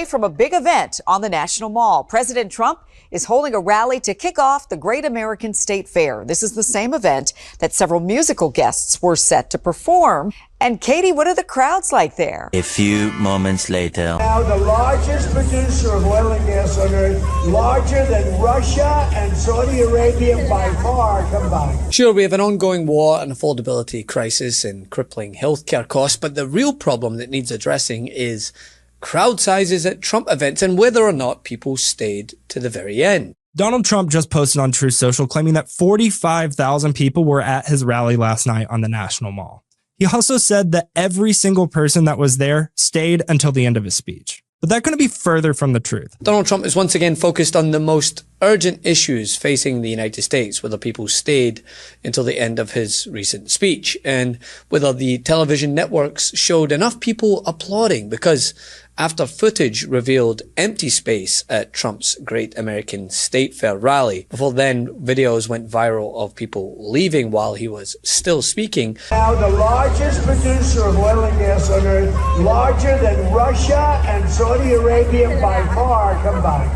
From a big event on the National Mall, President Trump is holding a rally to kick off the Great American State Fair. This is the same event that several musical guests were set to perform. And Katie, what are the crowds like there? A few moments later. Now the largest producer of oil and gas on earth, larger than Russia and Saudi Arabia by far combined. Sure, we have an ongoing war, an affordability crisis and crippling healthcare costs, but the real problem that needs addressing is crowd sizes at Trump events and whether or not people stayed to the very end. Donald Trump just posted on Truth Social claiming that 45,000 people were at his rally last night on the National Mall. He also said that every single person that was there stayed until the end of his speech. But that couldn't be further from the truth. Donald Trump is once again focused on the most urgent issues facing the United States, whether people stayed until the end of his recent speech and whether the television networks showed enough people applauding, because after footage revealed empty space at Trump's Great American State Fair rally, before then videos went viral of people leaving while he was still speaking. Now the largest producer of oil and gas on earth, larger than Russia and Saudi Arabia by far combined.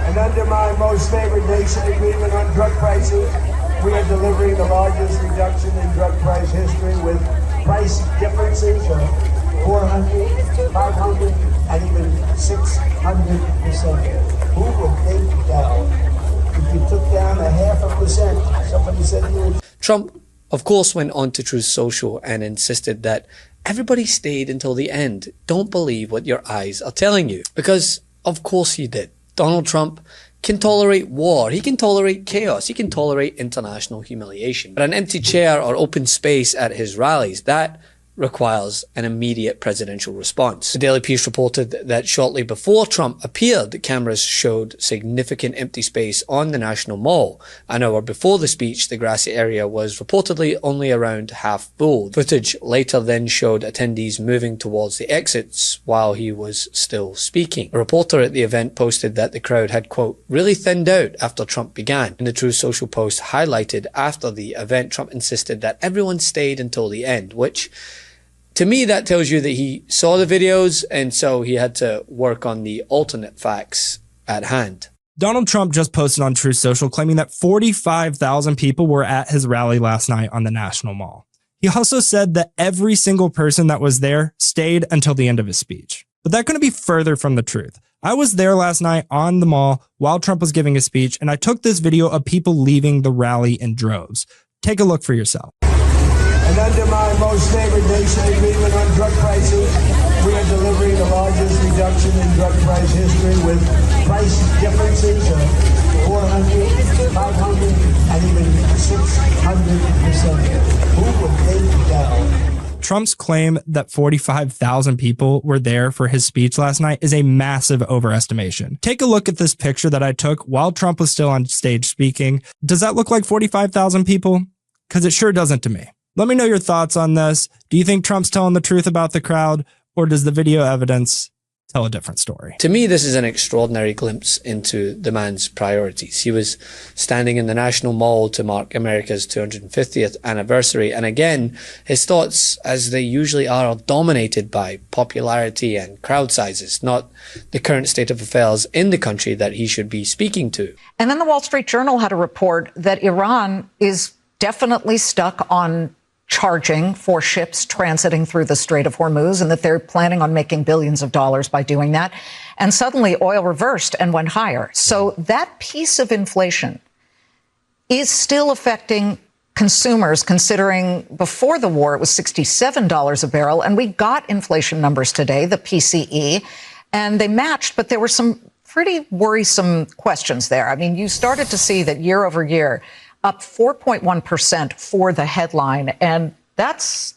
And under my most favored nation agreement on drug prices, we are delivering the largest reduction in drug price history with price differences of 400, 500, and even 600%. Who would think that if you took down 0.5%, somebody said you would... Trump, of course, went on to Truth Social and insisted that everybody stayed until the end. Don't believe what your eyes are telling you. Because, of course he did. Donald Trump can tolerate war, he can tolerate chaos, he can tolerate international humiliation. But an empty chair or open space at his rallies, that requires an immediate presidential response. The Daily Beast reported that shortly before Trump appeared, the cameras showed significant empty space on the National Mall. An hour before the speech, the grassy area was reportedly only around half full. Footage later then showed attendees moving towards the exits while he was still speaking. A reporter at the event posted that the crowd had, quote, really thinned out after Trump began. In the Truth Social post highlighted after the event, Trump insisted that everyone stayed until the end, which to me, that tells you that he saw the videos and so he had to work on the alternate facts at hand. Donald Trump just posted on Truth Social claiming that 45,000 people were at his rally last night on the National Mall. He also said that every single person that was there stayed until the end of his speech. But that couldn't be further from the truth. I was there last night on the mall while Trump was giving his speech, and I took this video of people leaving the rally in droves. Take a look for yourself. And under my most favored nation agreement on drug prices, we are delivering the largest reduction in drug price history with price differences of 400, 500, and even 600%. Who would think that? Trump's claim that 45,000 people were there for his speech last night is a massive overestimation. Take a look at this picture that I took while Trump was still on stage speaking. Does that look like 45,000 people? Because it sure doesn't to me. Let me know your thoughts on this. Do you think Trump's telling the truth about the crowd, or does the video evidence tell a different story? To me, this is an extraordinary glimpse into the man's priorities. He was standing in the National Mall to mark America's 250th anniversary. And again, his thoughts, as they usually are dominated by popularity and crowd sizes, not the current state of affairs in the country that he should be speaking to. And then the Wall Street Journal had a report that Iran is definitely stuck on charging for ships transiting through the Strait of Hormuz, and that they're planning on making billions of dollars by doing that. And suddenly oil reversed and went higher. So that piece of inflation is still affecting consumers, considering before the war it was $67 a barrel. And we got inflation numbers today, the PCE, and they matched, but there were some pretty worrisome questions there. I mean, you started to see that year over year, up 4.1% for the headline. And that's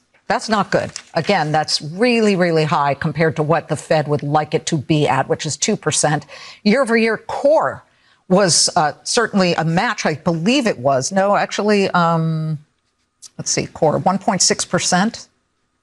not good. Again, that's really, really high compared to what the Fed would like it to be at, which is 2%. Year over year core was certainly a match. I believe it was. No, actually, let's see, core 1.6%.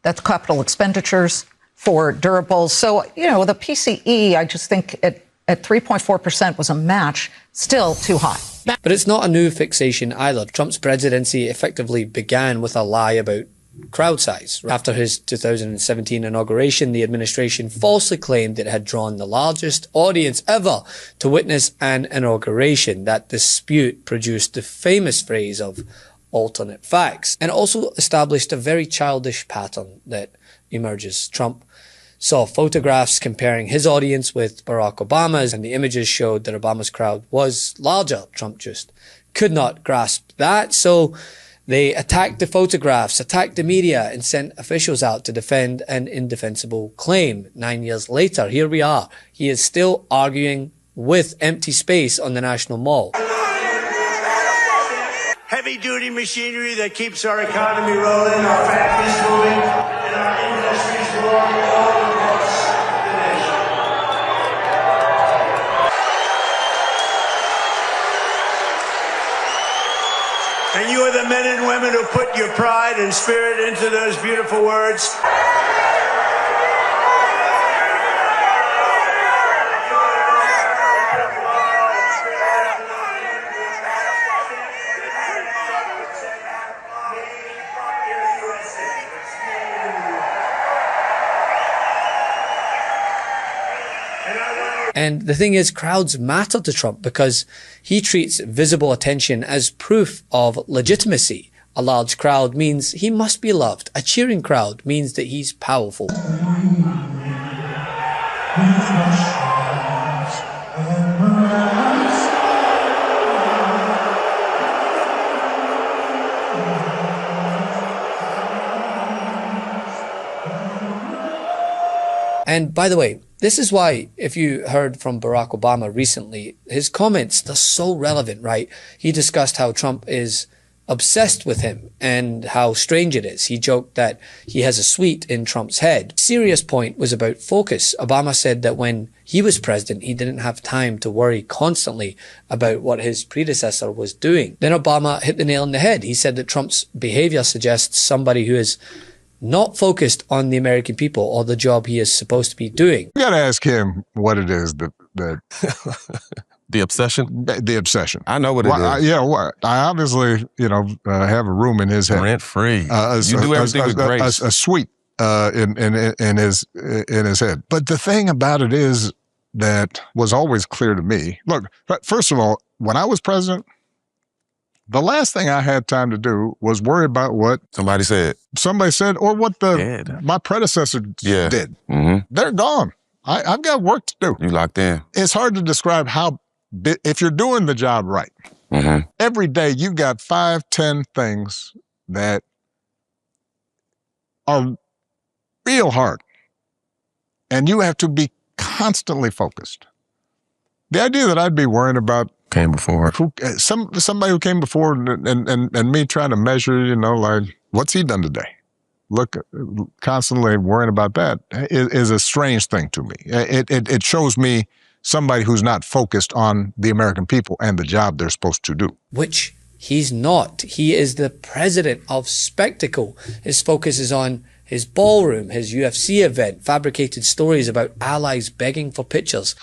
That's capital expenditures for durables. So, you know, the PCE, I just think at 3.4% was a match, still too high. But it's not a new fixation either. Trump's presidency effectively began with a lie about crowd size. After his 2017 inauguration, the administration falsely claimed it had drawn the largest audience ever to witness an inauguration. That dispute produced the famous phrase of alternate facts, and also established a very childish pattern that emerges. Trump saw photographs comparing his audience with Barack Obama's, and the images showed that Obama's crowd was larger. Trump just could not grasp that, so they attacked the photographs, attacked the media, and sent officials out to defend an indefensible claim. 9 years later, here we are. He is still arguing with empty space on the National Mall. Heavy-duty machinery that keeps our economy rolling, our factories moving, and our industries growing all across the nation. And you are the men and women who put your pride and spirit into those beautiful words. And the thing is, crowds matter to Trump because he treats visible attention as proof of legitimacy. A large crowd means he must be loved. A cheering crowd means that he's powerful. And by the way, this is why, if you heard from Barack Obama recently, his comments, they're so relevant, right? He discussed how Trump is obsessed with him and how strange it is. He joked that he has a suite in Trump's head. Serious point was about focus. Obama said that when he was president, he didn't have time to worry constantly about what his predecessor was doing. Then Obama hit the nail on the head. He said that Trump's behavior suggests somebody who is not focused on the American people or the job he is supposed to be doing. You got to ask him what it is that the obsession? The obsession. I know what it is. I obviously, have a room in his head. Rent free. You do everything with grace. A suite in his head. But the thing about it is that was always clear to me. Look, first of all, when I was president, the last thing I had time to do was worry about what somebody said, or what my predecessor did. Mm-hmm. They're gone. I've got work to do. You locked in. It's hard to describe if you're doing the job right. Mm-hmm. Every day you got 5-10 things that are real hard, and you have to be constantly focused. The idea that I'd be worrying about came before somebody who came before and me trying to measure, like, what's he done today? Look, constantly worrying about that is a strange thing to me. It shows me somebody who's not focused on the American people and the job they're supposed to do. Which he's not. He is the president of spectacle. His focus is on his ballroom, his UFC event, fabricated stories about allies begging for pictures.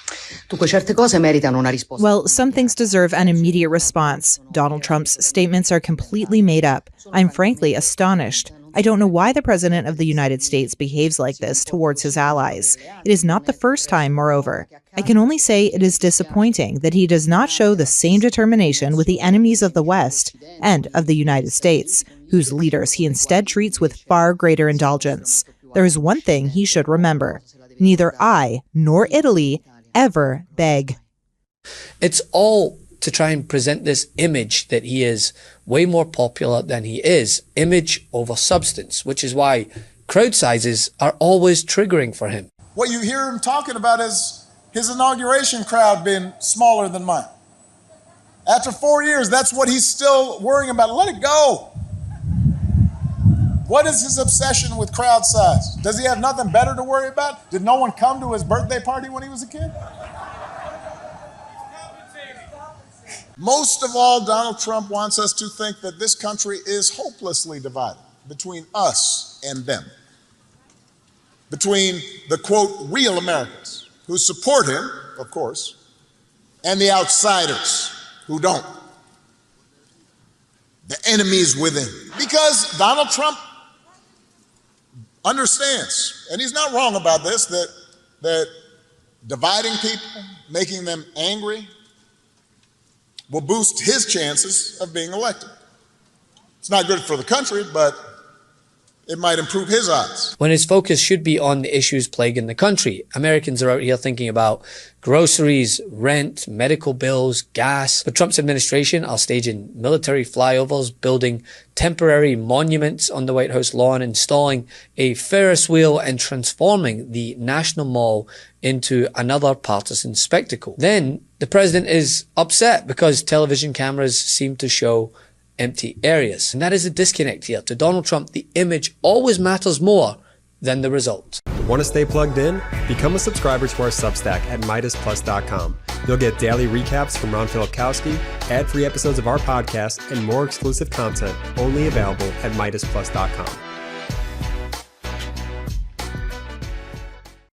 Well, some things deserve an immediate response. Donald Trump's statements are completely made up. I'm frankly astonished. I don't know why the President of the United States behaves like this towards his allies. It is not the first time, moreover. I can only say it is disappointing that he does not show the same determination with the enemies of the West and of the United States, whose leaders he instead treats with far greater indulgence. There is one thing he should remember. Neither I nor Italy ever beg. It's all to try and present this image that he is way more popular than he is. Image over substance, which is why crowd sizes are always triggering for him. What you hear him talking about is his inauguration crowd being smaller than mine. After 4 years, that's what he's still worrying about. Let it go. What is his obsession with crowd size? Does he have nothing better to worry about? Did no one come to his birthday party when he was a kid? Most of all, Donald Trump wants us to think that this country is hopelessly divided between us and them. Between the, quote, real Americans who support him, of course, and the outsiders who don't. The enemies within. Because Donald Trump understands, and he's not wrong about this, that dividing people, making them angry, will boost his chances of being elected. It's not good for the country, but it might improve his odds. When his focus should be on the issues plaguing the country. Americans are out here thinking about groceries, rent, medical bills, gas. But Trump's administration are staging military flyovers, building temporary monuments on the White House lawn, installing a Ferris wheel, and transforming the National Mall into another partisan spectacle. Then the president is upset because television cameras seem to show empty areas. And that is a disconnect here. To Donald Trump, the image always matters more than the result. Want to stay plugged in? Become a subscriber to our Substack at MidasPlus.com. You'll get daily recaps from Ron Filipkowski, ad-free episodes of our podcast, and more exclusive content only available at MidasPlus.com.